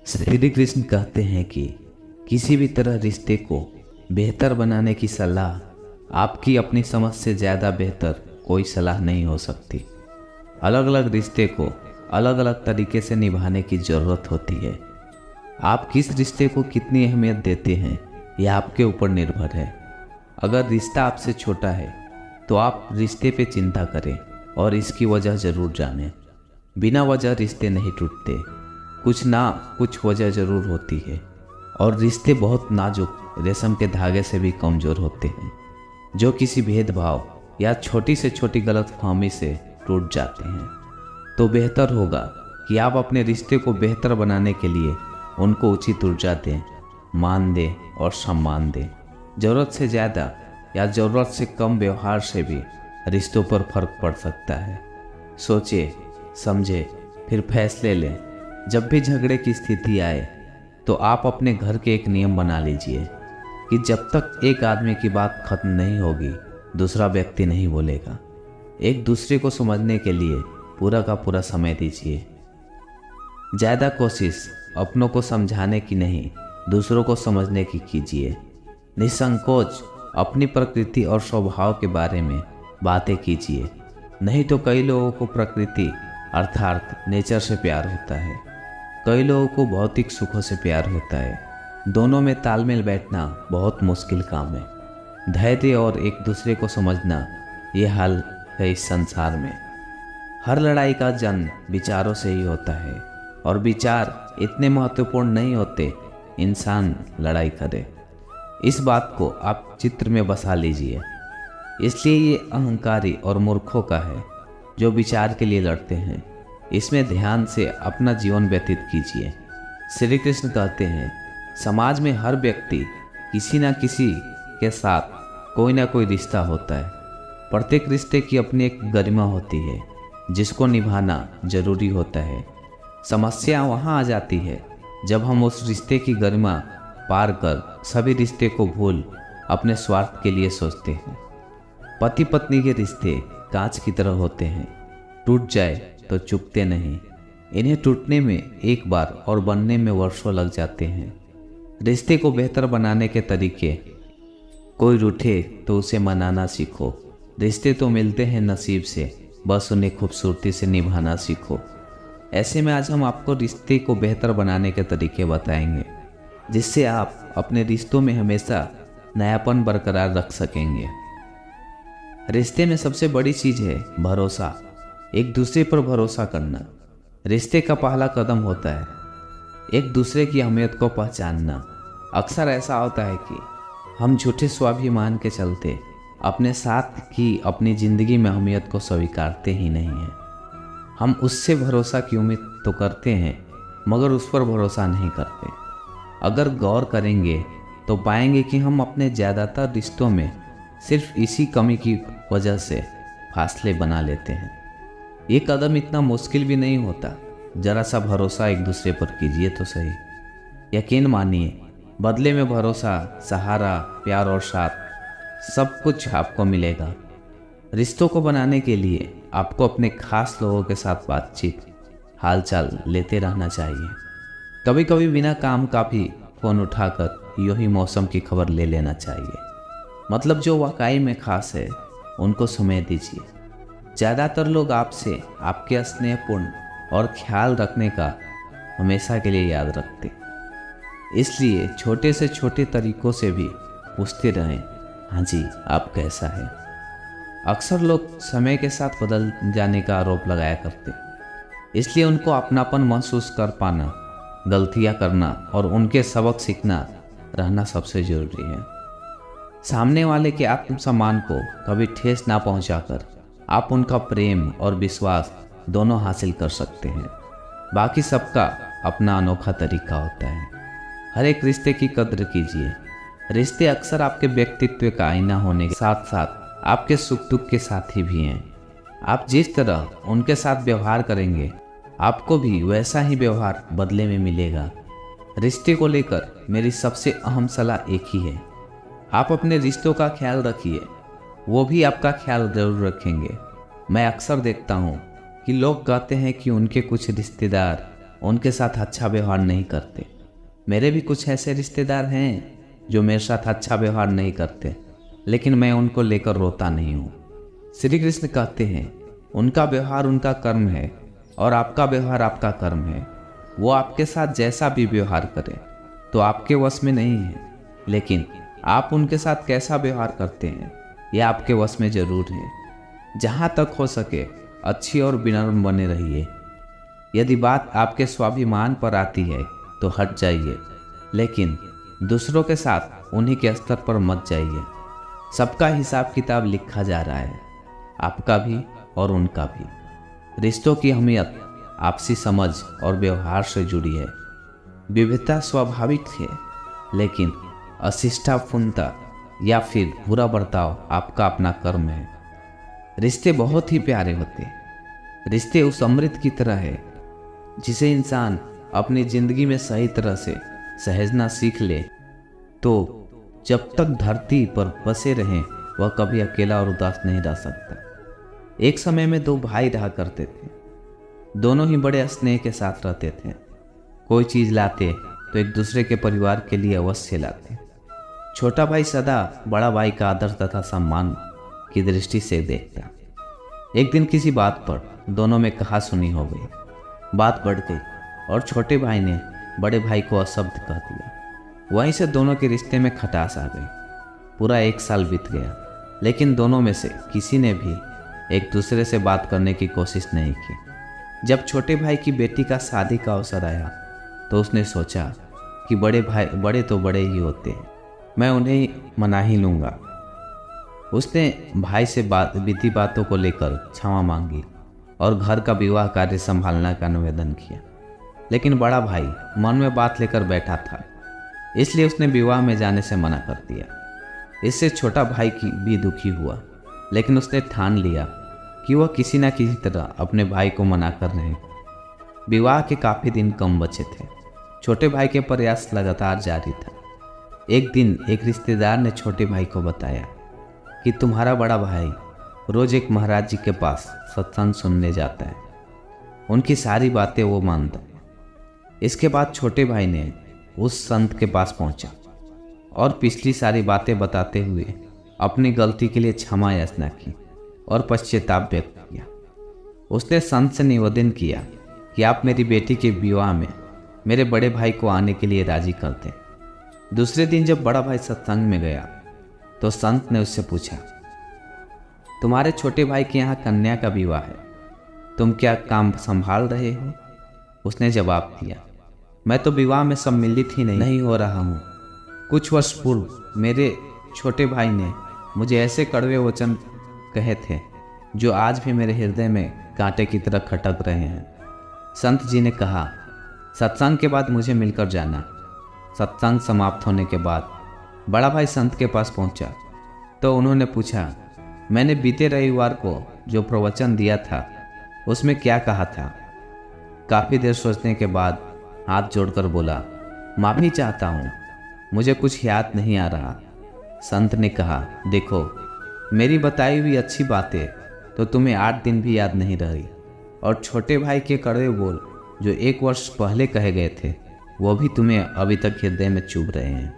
श्री कृष्ण कहते हैं कि किसी भी तरह रिश्ते को बेहतर बनाने की सलाह आपकी अपनी समझ से ज़्यादा बेहतर कोई सलाह नहीं हो सकती। अलग अलग रिश्ते को अलग अलग तरीके से निभाने की ज़रूरत होती है। आप किस रिश्ते को कितनी अहमियत देते हैं यह आपके ऊपर निर्भर है। अगर रिश्ता आपसे छोटा है तो आप रिश्ते पे चिंता करें और इसकी वजह ज़रूर जानें। बिना वजह रिश्ते नहीं टूटते, कुछ ना कुछ वजह ज़रूर होती है और रिश्ते बहुत नाजुक रेशम के धागे से भी कमज़ोर होते हैं जो किसी भेदभाव या छोटी से छोटी गलतफहमी से टूट जाते हैं। तो बेहतर होगा कि आप अपने रिश्ते को बेहतर बनाने के लिए उनको उचित ऊर्जा दें, मान दें और सम्मान दें। ज़रूरत से ज़्यादा या ज़रूरत से कम व्यवहार से भी रिश्तों पर फर्क पड़ सकता है। सोचें, समझें, फिर फैसले लें। जब भी झगड़े की स्थिति आए तो आप अपने घर के एक नियम बना लीजिए कि जब तक एक आदमी की बात खत्म नहीं होगी दूसरा व्यक्ति नहीं बोलेगा। एक दूसरे को समझने के लिए पूरा का पूरा समय दीजिए। ज़्यादा कोशिश अपनों को समझाने की नहीं, दूसरों को समझने की कीजिए। निसंकोच अपनी प्रकृति और स्वभाव के बारे में बातें कीजिए। नहीं तो कई लोगों को प्रकृति अर्थात नेचर से प्यार होता है, कई लोगों को भौतिक सुखों से प्यार होता है। दोनों में तालमेल बैठना बहुत मुश्किल काम है। धैर्य और एक दूसरे को समझना ये हाल है इस संसार में। हर लड़ाई का जन्म विचारों से ही होता है और विचार इतने महत्वपूर्ण नहीं होते इंसान लड़ाई करे। इस बात को आप चित्र में बसा लीजिए। इसलिए ये अहंकारी और मूर्खों का है जो विचार के लिए लड़ते हैं। इसमें ध्यान से अपना जीवन व्यतीत कीजिए। श्री कृष्ण कहते हैं समाज में हर व्यक्ति किसी न किसी के साथ कोई ना कोई रिश्ता होता है। प्रत्येक रिश्ते की अपनी एक गरिमा होती है जिसको निभाना जरूरी होता है। समस्या वहाँ आ जाती है जब हम उस रिश्ते की गरिमा पार कर सभी रिश्ते को भूल अपने स्वार्थ के लिए सोचते हैं। पति पत्नी के रिश्ते कांच की तरह होते हैं, टूट जाए तो चुकते नहीं। इन्हें टूटने में एक बार और बनने में वर्षों लग जाते हैं। रिश्ते को बेहतर बनाने के तरीके, कोई रूठे तो उसे मनाना सीखो। रिश्ते तो मिलते हैं नसीब से, बस उन्हें खूबसूरती से निभाना सीखो। ऐसे में आज हम आपको रिश्ते को बेहतर बनाने के तरीके बताएंगे जिससे आप अपने रिश्तों में हमेशा नयापन बरकरार रख सकेंगे। रिश्ते में सबसे बड़ी चीज़ है भरोसा, एक दूसरे पर भरोसा करना। रिश्ते का पहला कदम होता है एक दूसरे की अहमियत को पहचानना। अक्सर ऐसा होता है कि हम झूठे स्वाभिमान के चलते अपने साथ की अपनी ज़िंदगी में अहमियत को स्वीकारते ही नहीं हैं। हम उससे भरोसा की उम्मीद तो करते हैं मगर उस पर भरोसा नहीं करते। अगर गौर करेंगे तो पाएंगे कि हम अपने ज़्यादातर रिश्तों में सिर्फ इसी कमी की वजह से फासले बना लेते हैं। ये कदम इतना मुश्किल भी नहीं होता। ज़रा सा भरोसा एक दूसरे पर कीजिए तो सही। यकीन मानिए बदले में भरोसा, सहारा, प्यार और साथ सब कुछ आपको मिलेगा। रिश्तों को बनाने के लिए आपको अपने खास लोगों के साथ बातचीत, हालचाल लेते रहना चाहिए। कभी कभी बिना काम का भी फ़ोन उठाकर यूं ही मौसम की खबर ले लेना चाहिए। मतलब जो वाकई में खास है उनको समय दीजिए। ज़्यादातर लोग आपसे आपके स्नेहपूर्ण और ख्याल रखने का हमेशा के लिए याद रखते। इसलिए छोटे से छोटे तरीकों से भी पूछते रहें, हाँ जी आप कैसा है। अक्सर लोग समय के साथ बदल जाने का आरोप लगाया करते, इसलिए उनको अपनापन महसूस कर पाना, गलतियां करना और उनके सबक सीखना रहना सबसे ज़रूरी है। सामने वाले के आत्मसम्मान को कभी ठेस ना पहुंचाकर आप उनका प्रेम और विश्वास दोनों हासिल कर सकते हैं। बाकी सबका अपना अनोखा तरीका होता है। हर एक रिश्ते की कद्र कीजिए। रिश्ते अक्सर आपके व्यक्तित्व का आईना होने के साथ साथ आपके सुख दुख के साथी भी हैं। आप जिस तरह उनके साथ व्यवहार करेंगे आपको भी वैसा ही व्यवहार बदले में मिलेगा। रिश्ते को लेकर मेरी सबसे अहम सलाह एक ही है, आप अपने रिश्तों का ख्याल रखिए, वो भी आपका ख्याल जरूर रखेंगे। मैं अक्सर देखता हूँ कि लोग कहते हैं कि उनके कुछ रिश्तेदार उनके साथ अच्छा व्यवहार नहीं करते। मेरे भी कुछ ऐसे रिश्तेदार हैं जो मेरे साथ अच्छा व्यवहार नहीं करते, लेकिन मैं उनको लेकर रोता नहीं हूँ। श्री कृष्ण कहते हैं उनका व्यवहार उनका कर्म है और आपका व्यवहार आपका कर्म है। वो आपके साथ जैसा भी व्यवहार करे तो आपके वश में नहीं है, लेकिन आप उनके साथ कैसा व्यवहार करते हैं यह आपके वश में जरूर है। जहाँ तक हो सके अच्छी और विनम्र बने रहिए। यदि बात आपके स्वाभिमान पर आती है तो हट जाइए, लेकिन दूसरों के साथ उन्हीं के स्तर पर मत जाइए। सबका हिसाब किताब लिखा जा रहा है, आपका भी और उनका भी। रिश्तों की अहमियत आपसी समझ और व्यवहार से जुड़ी है। विविधता स्वाभाविक है, लेकिन अशिष्टापूर्णता या फिर बुरा बर्ताव आपका अपना कर्म है। रिश्ते बहुत ही प्यारे होते हैं। रिश्ते उस अमृत की तरह है जिसे इंसान अपनी जिंदगी में सही तरह से सहेजना सीख ले तो जब तक धरती पर बसे रहें वह कभी अकेला और उदास नहीं रह सकता। एक समय में दो भाई रहा करते थे। दोनों ही बड़े स्नेह के साथ रहते थे। कोई चीज़ लाते तो एक दूसरे के परिवार के लिए अवश्य लाते। छोटा भाई सदा बड़ा भाई का आदर तथा सम्मान की दृष्टि से देखता। एक दिन किसी बात पर दोनों में कहा-सुनी हो गई। बात बढ़ गई और छोटे भाई ने बड़े भाई को अशब्द कह दिया। वहीं से दोनों के रिश्ते में खटास आ गई। पूरा 1 साल बीत गया, लेकिन दोनों में से किसी ने भी एक दूसरे से बात करने की कोशिश नहीं की। जब छोटे भाई की बेटी का शादी का अवसर आया तो उसने सोचा कि बड़े तो बड़े ही होते हैं, मैं उन्हें मना ही लूँगा। उसने भाई से बीती बातों को लेकर क्षमा मांगी और घर का विवाह कार्य संभालने का निवेदन किया। लेकिन बड़ा भाई मन में बात लेकर बैठा था, इसलिए उसने विवाह में जाने से मना कर दिया। इससे छोटा भाई की भी दुखी हुआ, लेकिन उसने ठान लिया कि वह किसी न किसी तरह अपने भाई को मना कर रहे। विवाह के काफ़ी दिन कम बचे थे। छोटे भाई के प्रयास लगातार जारी था। एक दिन एक रिश्तेदार ने छोटे भाई को बताया कि तुम्हारा बड़ा भाई रोज एक महाराज जी के पास सत्संग सुनने जाता है। उनकी सारी बातें वो मानता है। इसके बाद छोटे भाई ने उस संत के पास पहुंचा और पिछली सारी बातें बताते हुए अपनी गलती के लिए क्षमा याचना की और पश्चाताप व्यक्त किया। उसने संत से निवेदन किया कि आप मेरी बेटी के विवाह में मेरे बड़े भाई को आने के लिए राजी कर दें। दूसरे दिन जब बड़ा भाई सत्संग में गया तो संत ने उससे पूछा, तुम्हारे छोटे भाई के यहाँ कन्या का विवाह है, तुम क्या काम संभाल रहे हो? उसने जवाब दिया, मैं तो विवाह में सम्मिलित ही नहीं हो रहा हूँ। कुछ वर्ष पूर्व मेरे छोटे भाई ने मुझे ऐसे कड़वे वचन कहे थे जो आज भी मेरे हृदय में कांटे की तरह खटक रहे हैं। संत जी ने कहा, सत्संग के बाद मुझे मिलकर जाना। सत्संग समाप्त होने के बाद बड़ा भाई संत के पास पहुंचा तो उन्होंने पूछा, मैंने बीते रविवार को जो प्रवचन दिया था उसमें क्या कहा था? काफ़ी देर सोचने के बाद हाथ जोड़कर बोला, माफ़ी चाहता हूँ, मुझे कुछ याद नहीं आ रहा। संत ने कहा, देखो मेरी बताई हुई अच्छी बातें तो तुम्हें 8 दिन भी याद नहीं रही, और छोटे भाई के कड़वे बोल जो 1 वर्ष पहले कहे गए थे वो भी तुम्हें अभी तक हृदय में चुभ रहे हैं।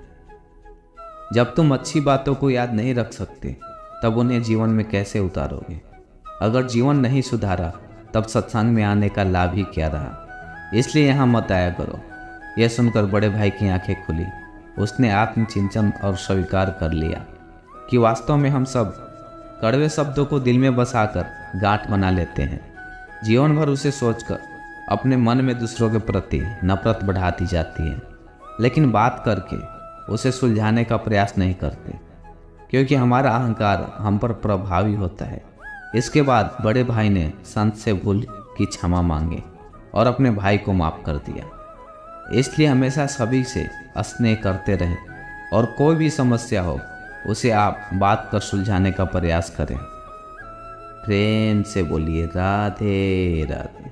जब तुम अच्छी बातों को याद नहीं रख सकते तब उन्हें जीवन में कैसे उतारोगे? अगर जीवन नहीं सुधारा तब सत्संग में आने का लाभ ही क्या रहा? इसलिए यहाँ मत आया करो। यह सुनकर बड़े भाई की आंखें खुली। उसने आत्मचिंतन और स्वीकार कर लिया कि वास्तव में हम सब कड़वे शब्दों को दिल में बसाकर गांठ बना लेते हैं। जीवन भर उसे सोचकर अपने मन में दूसरों के प्रति नफरत बढ़ाती जाती है, लेकिन बात करके उसे सुलझाने का प्रयास नहीं करते, क्योंकि हमारा अहंकार हम पर प्रभावी होता है। इसके बाद बड़े भाई ने संत से भूल की क्षमा मांगी और अपने भाई को माफ़ कर दिया। इसलिए हमेशा सभी से स्नेह करते रहे और कोई भी समस्या हो उसे आप बात कर सुलझाने का प्रयास करें। प्रेम से बोलिए राधे राधे।